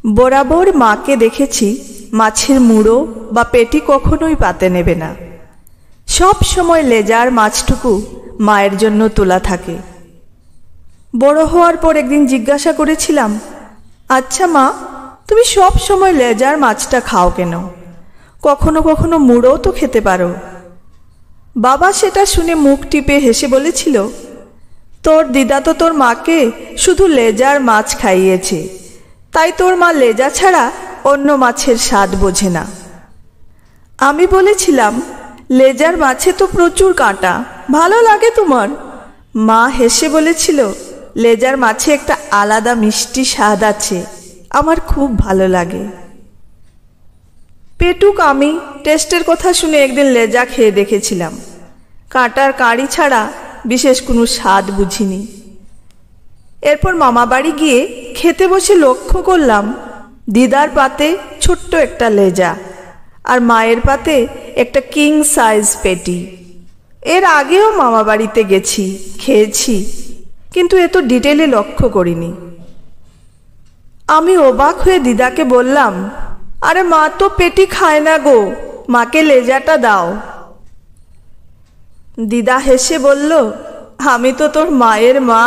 বরাবর মাকে দেখেছি মাছের মুড়ো বা পেটি কখনোই পাতে নেবে না। সব সময় লেজার মাছটুকু মায়ের জন্য তোলা থাকে। বড় হওয়ার পর একদিন জিজ্ঞাসা করেছিলাম, আচ্ছা মা, তুমি সব সময় লেজার মাছটা খাও কেন? কখনো কখনো মুড়োও তো খেতে পারো। বাবা সেটা শুনে মুখ টিপে হেসে বলেছিল, তোর দিদা তো তোর মাকে শুধু লেজার মাছ খাইয়েছে, তাই তোর মা লেজা ছাড়া অন্য মাছের স্বাদ বোঝে না। আমি বলেছিলাম, লেজার মাছে তো প্রচুর কাঁটা, ভালো লাগে তোমার? মা হেসে বলেছিল, লেজার মাছে একটা আলাদা মিষ্টি স্বাদ আছে, আমার খুব ভালো লাগে। পেটুক আমি টেস্টের কথা শুনে একদিন লেজা খেয়ে দেখেছিলাম। কাঁটার কাঁড়ি ছাড়া বিশেষ কোনো স্বাদ বুঝিনি। এরপর মামা বাড়ি গিয়ে খেতে বসে লক্ষ্য করলাম দিদার পাতে ছোট্ট একটা লেজা আর মায়ের পাতে একটা কিং সাইজ পেটি। এর আগেও মামা বাড়িতে গেছি, খেয়েছি, কিন্তু এত ডিটেলে লক্ষ্য করিনি। আমি অবাক হয়ে দিদাকে বললাম, আরে মা তো পেটি খায় না গো, মাকে লেজাটা দাও। দিদা হেসে বলল, আমি তো তোর মায়ের মা,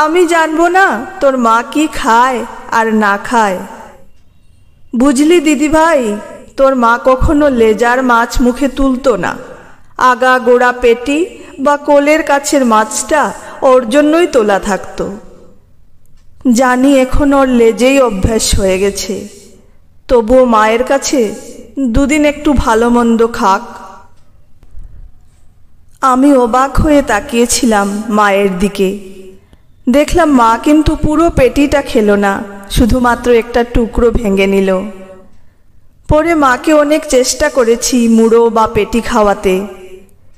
আমি জানবো না তোর মা কি খায় আর না খায়? বুঝলি দিদি ভাই, তোর মা কখনো লেজার মাছ মুখে তুলতো না। আগা গোড়া পেটি বা কোলের কাছের মাছটা ওর জন্যই তোলা থাকতো। জানি এখন ওর লেজেই অভ্যাস হয়ে গেছে, তবুও মায়ের কাছে দুদিন একটু ভালো মন্দ খাক। আমি অবাক হয়ে তাকিয়েছিলাম মায়ের দিকে। দেখলাম মা কিন্তু পুরো পেটিটা খেলো না, শুধুমাত্র একটা টুকরো ভেঙে নিল। পরে মাকে অনেক চেষ্টা করেছি মুড়ো বা পেটি খাওয়াতে,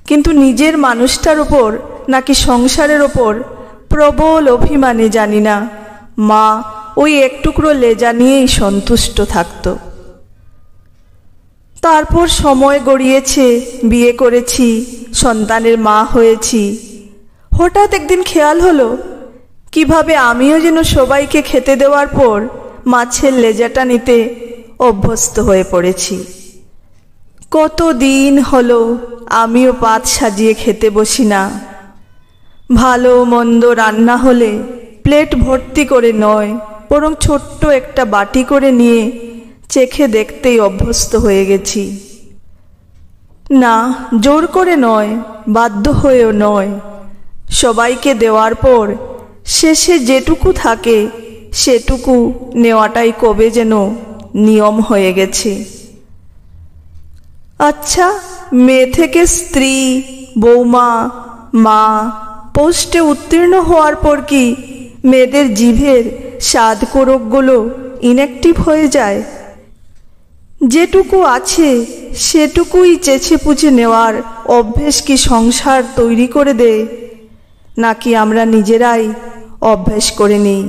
কিন্তু নিজের মানুষটার ওপর নাকি সংসারের ওপর প্রবল অভিমানে জানি না মা ওই এক টুকরো লেজা নিয়েই সন্তুষ্ট থাকত। তারপর সময় গড়িয়েছে, বিয়ে করেছি, সন্তানের মা হয়েছি। হঠাৎ একদিন খেয়াল হলো কিভাবে আমিও যেন সবাইকে খেতে দেওয়ার পর মাছের লেজাটা নিতে অভ্যস্ত হয়ে পড়েছি। কতদিন হলো আমিও পাত সাজিয়ে খেতে বসি না। ভালো মন্দ রান্না হলে প্লেট ভর্তি করে নয়, বরং ছোট্ট একটা বাটি করে নিয়ে চেখে দেখতেই অভ্যস্ত হয়ে গেছি। না, জোর করে নয়, বাধ্য হয়েও নয়। সবাইকে দেওয়ার পর শেষে যেটুকু থাকে সেটুকু নেওয়াটাই কবে যেন নিয়ম হয়ে গেছে। আচ্ছা, মেয়ে থেকে স্ত্রী, বৌমা, মা পোস্টে উত্তীর্ণ হওয়ার পর কি মেয়েদের জিভের স্বাদ কোরকগুলো ইনঅ্যাক্টিভ হয়ে যায়? যেটুকু আছে সেটুকুই চেছে পুছে নেওয়ার অভ্যেস কি সংসার তৈরি করে দেয়, নাকি আমরা নিজেরাই অভ্যেস করে নিই?